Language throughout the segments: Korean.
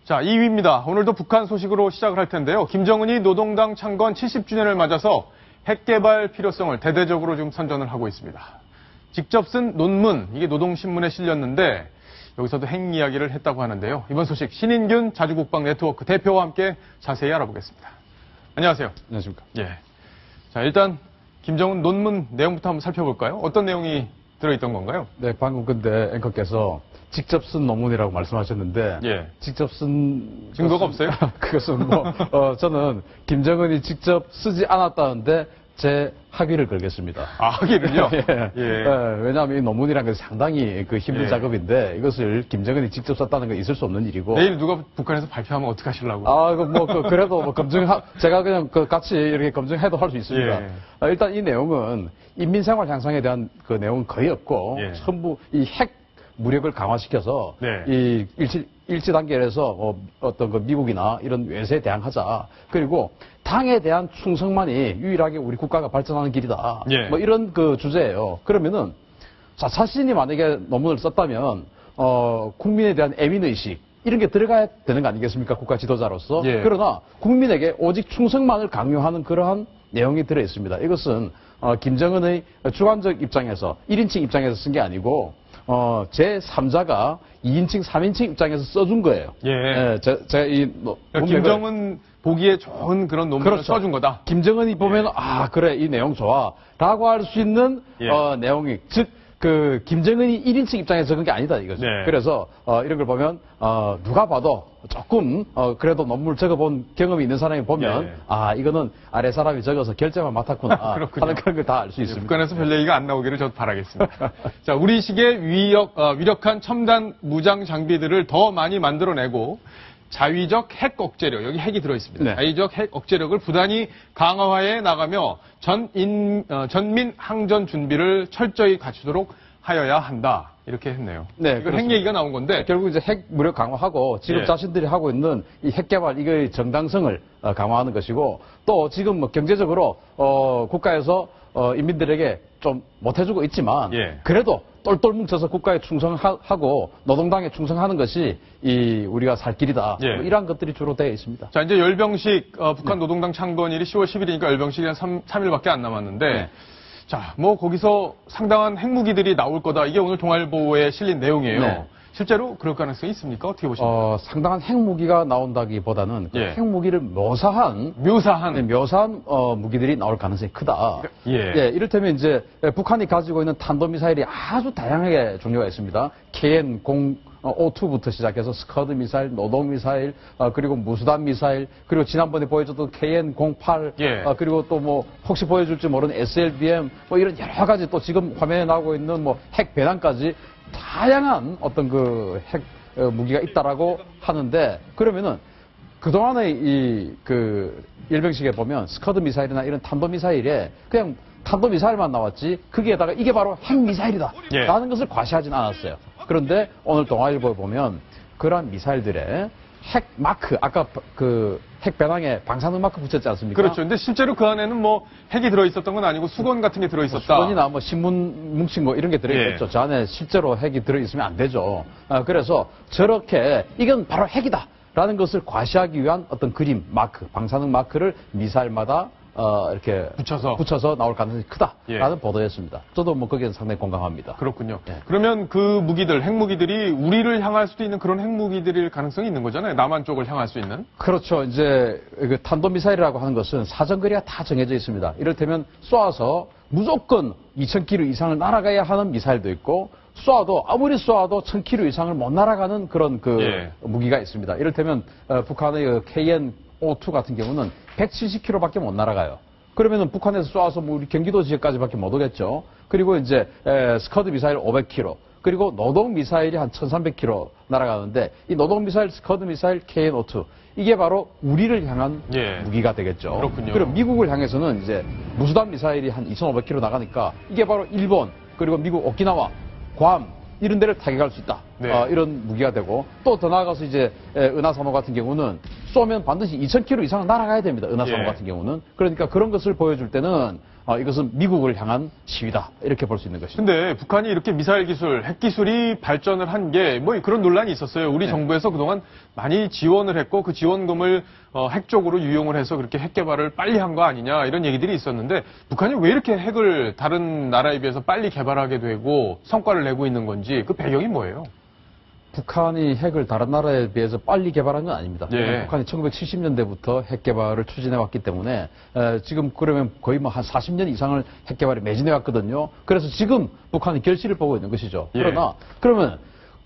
자, 2위입니다. 오늘도 북한 소식으로 시작을 할 텐데요. 김정은이 노동당 창건 70주년을 맞아서 핵개발 필요성을 대대적으로 지금 선전을 하고 있습니다. 직접 쓴 논문, 이게 노동신문에 실렸는데 여기서도 핵 이야기를 했다고 하는데요. 이번 소식 신인균 자주국방 네트워크 대표와 함께 자세히 알아보겠습니다. 안녕하세요. 안녕하십니까. 예. 자, 일단 김정은 논문 내용부터 한번 살펴볼까요? 어떤 내용이 들어있던 건가요? 네, 방금 근데 앵커께서 직접 쓴 논문이라고 말씀하셨는데, 예. 직접 쓴 증거가 없어요? 그것은 저는 김정은이 직접 쓰지 않았다는데 제 학위를 걸겠습니다. 아, 학위를요? 예. 예. 왜냐하면 이 논문이라는 것은 상당히 힘든 예. 작업인데 이것을 김정은이 직접 썼다는 건 있을 수 없는 일이고. 내일 누가 북한에서 발표하면 어떡하시려고? 그래도 제가 그냥 같이 이렇게 검증해도 할 수 있습니다. 예. 일단 이 내용은 인민생활 향상에 대한 그 내용은 거의 없고, 예. 전부 이 핵 무력을 강화시켜서 네. 이 일치 단계에서 어떤 그 미국이나 이런 외세에 대항하자. 그리고 당에 대한 충성만이 유일하게 우리 국가가 발전하는 길이다. 예. 이런 그 주제예요. 그러면은 자신이 만약에 논문을 썼다면 국민에 대한 애민의식 이런 게 들어가야 되는 거 아니겠습니까? 국가 지도자로서. 예. 그러나 국민에게 오직 충성만을 강요하는 그러한 내용이 들어 있습니다. 이것은 김정은의 주관적 입장에서 1인칭 입장에서 쓴 게 아니고 제3자가 2인칭, 3인칭 입장에서 써준 거예요. 예. 제가 김정은 보기에 좋은 그런 논문을 그렇죠. 써준 거다. 김정은이 보면 그래 이 내용 좋아 라고 할 수 있는 예. 내용이 즉 김정은이 1인칭 입장에서 적은 게 아니다 이거죠. 네. 그래서 이런 걸 보면 누가 봐도 조금 그래도 논문을 적어본 경험이 있는 사람이 보면 예. 이거는 아래 사람이 적어서 결제만 맡았구나 하는 그런 걸 다 알 수 있습니다. 북한에서 별 얘기가 안 나오기를 저도 바라겠습니다. 자, 우리식의 위력한 첨단 무장 장비들을 더 많이 만들어내고 자위적 핵 억제력, 여기 핵이 들어있습니다. 네. 자위적 핵 억제력을 부단히 강화해 나가며 전민 항전 준비를 철저히 갖추도록 하여야 한다. 이렇게 했네요. 네, 이거 핵 얘기가 나온 건데 결국 이제 핵 무력 강화하고 지금 예. 자신들이 하고 있는 이 핵 개발 이거의 정당성을 강화하는 것이고 또 지금 경제적으로 국가에서 인민들에게 좀 못해주고 있지만 예. 그래도 똘똘 뭉쳐서 국가에 충성하고 노동당에 충성하는 것이 우리가 살 길이다. 예. 이러한 것들이 주로 되어 있습니다. 자, 이제 열병식 북한 노동당 창건일이 10월 10일이니까 열병식이 한 3일밖에 안 남았는데 네. 자, 거기서 상당한 핵무기들이 나올 거다. 이게 오늘 동아일보에 실린 내용이에요. 네. 실제로 그럴 가능성이 있습니까? 어떻게 보십니까? 상당한 핵무기가 나온다기보다는 그 예. 핵무기를 묘사한 무기들이 나올 가능성이 크다. 예. 이를테면 이제 북한이 가지고 있는 탄도미사일이 아주 다양하게 종류가 있습니다. KN-05부터 시작해서 스커드 미사일, 노동 미사일, 그리고 무수단 미사일, 그리고 지난번에 보여줬던 KN-08, 예. 그리고 또 혹시 보여줄지 모르는 SLBM, 이런 여러 가지 또 지금 화면에 나오고 있는 핵 배낭까지 다양한 어떤 그 핵 무기가 있다라고 하는데 그러면은 그동안의 열병식에 보면 스커드 미사일이나 이런 탄도 미사일에 그냥 탄도 미사일만 나왔지 거기에다가 이게 바로 핵 미사일이다 예. 라는 것을 과시하진 않았어요. 그런데 오늘 동아일보에 보면 그러한 미사일들의 핵 마크 아까 핵 배낭에 방사능 마크 붙였지 않습니까? 그렇죠. 근데 실제로 그 안에는 핵이 들어있었던 건 아니고 수건 같은 게 들어있었다. 수건이나 신문 뭉친 이런 게 들어있겠죠. 예. 저 안에 실제로 핵이 들어있으면 안 되죠. 그래서 저렇게 이건 바로 핵이다 라는 것을 과시하기 위한 어떤 그림, 마크, 방사능 마크를 미사일마다 이렇게 붙여서 나올 가능성이 크다라는 보도였습니다. 저도 거기에는 상당히 공감합니다. 그렇군요. 네. 그러면 그 무기들, 핵무기들이 우리를 향할 수도 있는 그런 핵무기들일 가능성이 있는 거잖아요. 남한 쪽을 향할 수 있는. 그렇죠. 이제 탄도미사일이라고 하는 것은 사정거리가 다 정해져 있습니다. 이를테면 쏘아서 무조건 2,000km 이상을 날아가야 하는 미사일도 있고 아무리 쏘아도 1,000km 이상을 못 날아가는 그런 무기가 있습니다. 이를테면 북한의 KN-02 같은 경우는 170km밖에 못 날아가요. 그러면은 북한에서 쏘아서 우리 경기도 지역까지밖에 못 오겠죠. 그리고 이제 스커드 미사일 500km, 그리고 노동 미사일이 한 1,300km 날아가는데 이 노동 미사일, 스커드 미사일 KN-02 이게 바로 우리를 향한 무기가 되겠죠. 그렇군요. 그리고 미국을 향해서는 이제 무수단 미사일이 한 2,500km 나가니까 이게 바로 일본 그리고 미국 오키나와, 괌 이런 데를 타격할 수 있다. 이런 무기가 되고 또 더 나아가서 이제 은하산호 같은 경우는 쏘면 반드시 2,000km 이상은 날아가야 됩니다. 은하산호 같은 경우는. 그러니까 그런 것을 보여줄 때는 이것은 미국을 향한 시위다. 이렇게 볼 수 있는 것입니다. 근데 북한이 이렇게 미사일 기술, 핵 기술이 발전을 한 게 뭐 그런 논란이 있었어요. 우리 정부에서 그동안 많이 지원을 했고 그 지원금을 핵 쪽으로 유용을 해서 그렇게 핵 개발을 빨리 한 거 아니냐 이런 얘기들이 있었는데 북한이 왜 이렇게 핵을 다른 나라에 비해서 빨리 개발하게 되고 성과를 내고 있는 건지 그 배경이 뭐예요? 북한이 핵을 다른 나라에 비해서 빨리 개발한 건 아닙니다. 예. 북한이 1970년대부터 핵 개발을 추진해 왔기 때문에 지금 그러면 거의 뭐 한 40년 이상을 핵 개발에 매진해 왔거든요. 그래서 지금 북한이 결실을 보고 있는 것이죠. 예. 그러나 그러면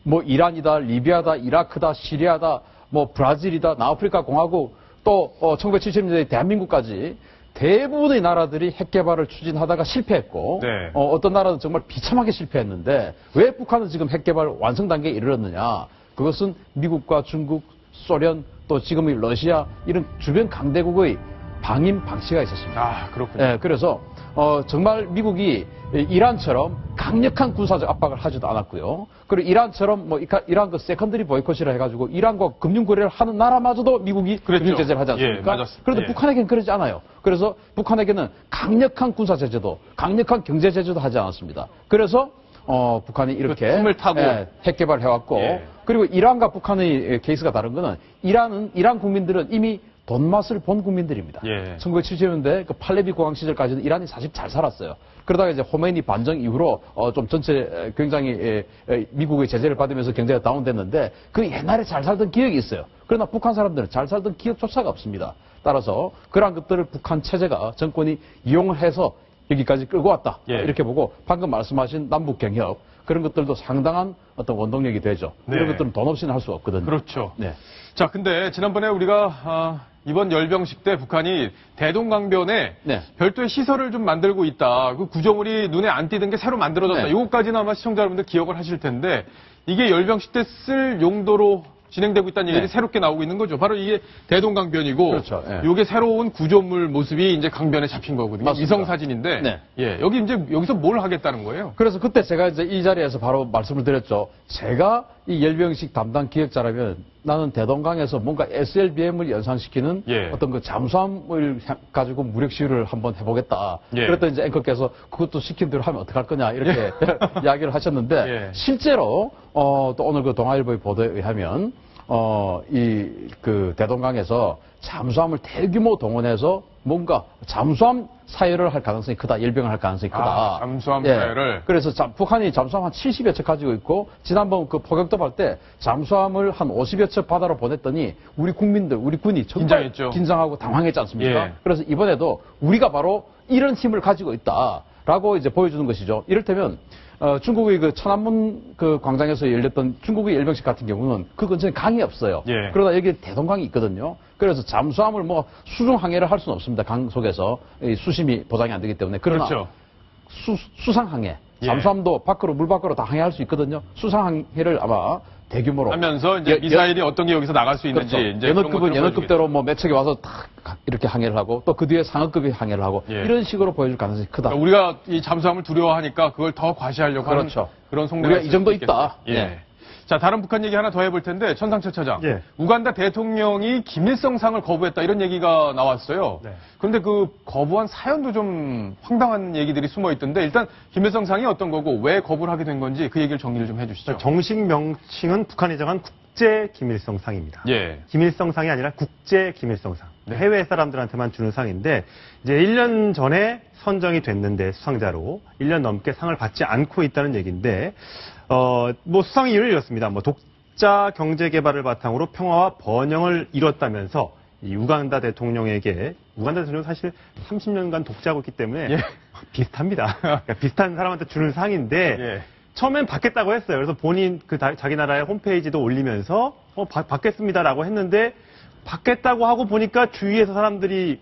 뭐 이란이다, 리비아다, 이라크다, 시리아다, 뭐 브라질이다, 남아프리카 공화국 또 1970년대 대한민국까지 대부분의 나라들이 핵 개발을 추진하다가 실패했고 네. 어떤 나라는 정말 비참하게 실패했는데 왜 북한은 지금 핵 개발 완성 단계에 이르렀느냐? 그것은 미국과 중국, 소련 또 지금의 러시아 이런 주변 강대국의 방임 방치가 있었습니다. 아, 그렇군요. 예, 그래서 정말 미국이 이란처럼 강력한 군사적 압박을 하지도 않았고요. 그리고 이란처럼 뭐 이란 그 세컨더리 보이콧이라 해가지고 이란과 금융 거래를 하는 나라마저도 미국이 그랬죠. 금융 제재를 하지 예, 않습니까? 맞았습니다. 그런데 예. 북한에게는 그러지 않아요. 그래서 북한에게는 강력한 군사 제재도, 강력한 경제 제재도 하지 않았습니다. 그래서 북한이 이렇게 그 틈을 타고. 핵 개발을 해왔고 예. 그리고 이란과 북한의 케이스가 다른 거는 이란 국민들은 이미 돈맛을 본 국민들입니다. 예. 1970년대 그 팔레비 공황 시절까지는 이란이 사실 잘 살았어요. 그러다가 이제 호메니 반정 이후로 좀 전체 굉장히 미국의 제재를 받으면서 경제가 다운됐는데 그 옛날에 잘 살던 기억이 있어요. 그러나 북한 사람들은 잘 살던 기억조차가 없습니다. 따라서 그러한 것들을 북한 체제가 정권이 이용을 해서 여기까지 끌고 왔다. 예. 이렇게 보고 방금 말씀하신 남북 경협 그런 것들도 상당한 어떤 원동력이 되죠. 네. 이런 것들은 돈 없이는 할 수 없거든요. 그렇죠. 네. 자, 근데 지난번에 우리가 이번 열병식 때 북한이 대동강변에 네. 별도의 시설을 좀 만들고 있다. 그 구조물이 눈에 안 띄던 게 새로 만들어졌다. 네. 이것까지는 아마 시청자 여러분들 기억을 하실 텐데 이게 열병식 때 쓸 용도로 진행되고 있다는 얘기들이 네. 새롭게 나오고 있는 거죠. 바로 이게 대동강변이고 그렇죠. 예. 이게 새로운 구조물 모습이 이제 강변에 잡힌 거거든요. 맞습니다. 위성 사진인데 네. 예, 여기 이제 여기서 뭘 하겠다는 거예요? 그래서 그때 제가 이제 이 자리에서 바로 말씀을 드렸죠. 제가 이 열병식 담당 기획자라면 나는 대동강에서 뭔가 SLBM을 연상시키는 예. 어떤 그 잠수함을 가지고 무력 시위를 한번 해보겠다. 예. 그랬더니 이제 앵커께서 그것도 시킨 대로 하면 어떡할 거냐 이렇게 이야기를 하셨는데 예. 실제로 또 오늘 그 동아일보의 보도에 의하면 그 대동강에서 잠수함을 대규모 동원해서 뭔가 잠수함 사열을 할 가능성이 크다. 열병을 할 가능성이 크다. 아, 잠수함 사열을. 그래서 북한이 잠수함 한 70여 척 가지고 있고 지난번 그 포격도 할 때 잠수함을 한 50여 척 바다로 보냈더니 우리 국민들, 우리 군이 정말 긴장했죠. 긴장하고 당황했지 않습니까? 예. 그래서 이번에도 우리가 바로 이런 힘을 가지고 있다라고 이제 보여주는 것이죠. 이를테면 중국의 그 천안문 그 광장에서 열렸던 중국의 열병식 같은 경우는 그 근처에 강이 없어요. 예. 그러다 여기 대동강이 있거든요. 그래서 잠수함을 뭐 수중 항해를 할 수는 없습니다. 강 속에서 이 수심이 보장이 안 되기 때문에. 그러나 그렇죠. 수상 항해, 예. 잠수함도 밖으로 물 밖으로 다 항해할 수 있거든요. 수상 항해를 아마 대규모로 하면서 이제 미사일이 어떤 게 여기서 나갈 수 있는지 그렇죠. 이제 그런 연어급은 것들을 연어급대로 뭐 몇 척이 와서 탁 이렇게 항해를 하고 또 그 뒤에 상어급이 항해를 하고 예. 이런 식으로 보여줄 가능성이 크다. 그러니까 우리가 이 잠수함을 두려워하니까 그걸 더 과시하려고 그렇죠. 하는 그런 속내가 우리가 있을 이 정도 수 있겠네요. 있다. 예. 예. 자, 다른 북한 얘기 하나 더 해볼 텐데 천상철 차장. 예. 우간다 대통령이 김일성상을 거부했다 이런 얘기가 나왔어요. 네. 그런데 그 거부한 사연도 좀 황당한 얘기들이 숨어 있던데 일단 김일성상이 어떤 거고 왜 거부를 하게 된 건지 그 얘기를 정리를 좀 해주시죠. 정식 명칭은 북한이 정한 국제 김일성상입니다. 예. 김일성상이 아니라 국제 김일성상. 네. 해외 사람들한테만 주는 상인데 이제 1년 전에 선정이 됐는데 수상자로 1년 넘게 상을 받지 않고 있다는 얘기인데 뭐 수상 이유를 이렇습니다. 뭐 독자 경제 개발을 바탕으로 평화와 번영을 이뤘다면서 이 우간다 대통령에게 우간다 대통령은 사실 30년간 독재하고 있기 때문에 예. 비슷합니다. 그러니까 비슷한 사람한테 주는 상인데 예. 처음엔 받겠다고 했어요. 그래서 본인 자기 나라의 홈페이지도 올리면서 받겠습니다라고 했는데 받겠다고 하고 보니까 주위에서 사람들이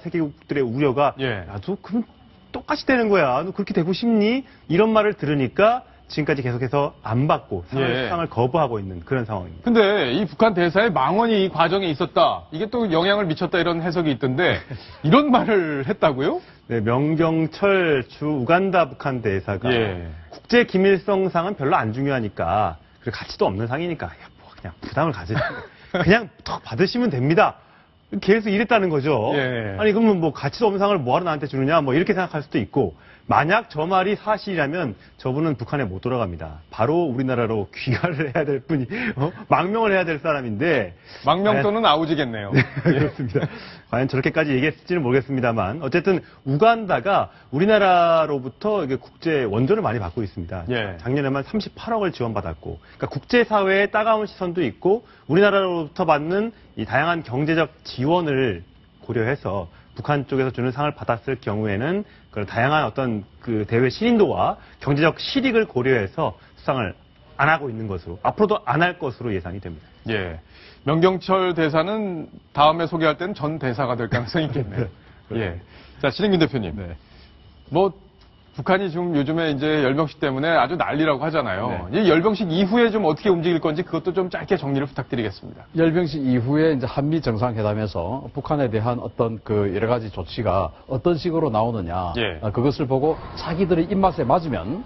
세계국들의 우려가 예. 야, 너 그럼 똑같이 되는 거야. 너 그렇게 되고 싶니? 이런 말을 들으니까 지금까지 계속해서 안 받고 예. 상을 거부하고 있는 그런 상황입니다. 근데 이 북한 대사의 망언이 이 과정에 있었다. 이게 또 영향을 미쳤다 이런 해석이 있던데 이런 말을 했다고요? 네, 명경철 주 우간다 북한 대사가 예. 국제 김일성상은 별로 안 중요하니까 그리고 가치도 없는 상이니까 야, 뭐 그냥 부담을 가지시고 그냥 더 받으시면 됩니다. 계속 이랬다는 거죠. 예. 아니 그러면 뭐 가치도 없는 상을 뭐하러 나한테 주느냐 뭐 이렇게 생각할 수도 있고 만약 저 말이 사실이라면 저분은 북한에 못 돌아갑니다. 바로 우리나라로 귀가를 해야 될 분이 망명을 해야 될 사람인데 망명 또는 아우지겠네요. 그렇습니다. 과연 저렇게까지 얘기했을지는 모르겠습니다만 어쨌든 우간다가 우리나라로부터 이게 국제 원조를 많이 받고 있습니다. 예. 작년에만 38억을 지원받았고 그러니까 국제사회의 따가운 시선도 있고 우리나라로부터 받는 이 다양한 경제적 지원을 고려해서 북한 쪽에서 주는 상을 받았을 경우에는 그런 다양한 어떤 그 대외 신인도와 경제적 실익을 고려해서 수상을 안 하고 있는 것으로 앞으로도 안 할 것으로 예상이 됩니다. 예. 명경철 대사는 다음에 소개할 때는 전 대사가 될 가능성이 있겠네요. 예. 자, 신인균 대표님. 네. 뭐, 북한이 지금 요즘에 이제 열병식 때문에 아주 난리라고 하잖아요. 이 열병식 이후에 좀 어떻게 움직일 건지 그것도 좀 짧게 정리를 부탁드리겠습니다. 열병식 이후에 이제 한미 정상회담에서 북한에 대한 어떤 그 여러 가지 조치가 어떤 식으로 나오느냐, 예. 그것을 보고 자기들의 입맛에 맞으면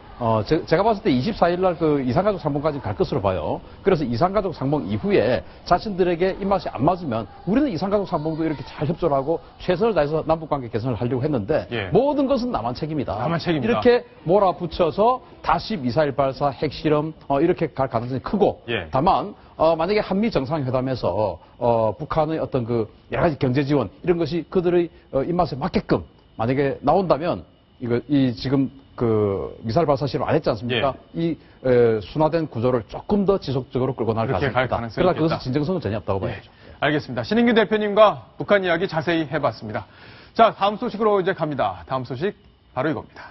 제가 봤을 때 24일 날 그 이산가족 상봉까지 갈 것으로 봐요. 그래서 이산가족 상봉 이후에 자신들에게 입맛이 안 맞으면 우리는 이산가족 상봉도 이렇게 잘 협조를 하고 최선을 다해서 남북관계 개선을 하려고 했는데 예. 모든 것은 남한 책임이다. 남한 책임이다. 이렇게 몰아붙여서 다시 미사일 발사, 핵실험 이렇게 갈 가능성이 크고 예. 다만 만약에 한미 정상회담에서 북한의 어떤 그 여러 가지 경제 지원 이런 것이 그들의 입맛에 맞게끔 만약에 나온다면 이 지금 그 미사일 발사 실험 안 했지 않습니까? 이 순화된 구조를 조금 더 지속적으로 끌고 나갈 그렇게 갈 가능성이 있다. 가능성이 그러나 있겠다. 그것은 진정성은 전혀 없다고 예. 봐야죠. 알겠습니다. 신인균 대표님과 북한 이야기 자세히 해봤습니다. 자, 다음 소식으로 이제 갑니다. 다음 소식 바로 이겁니다.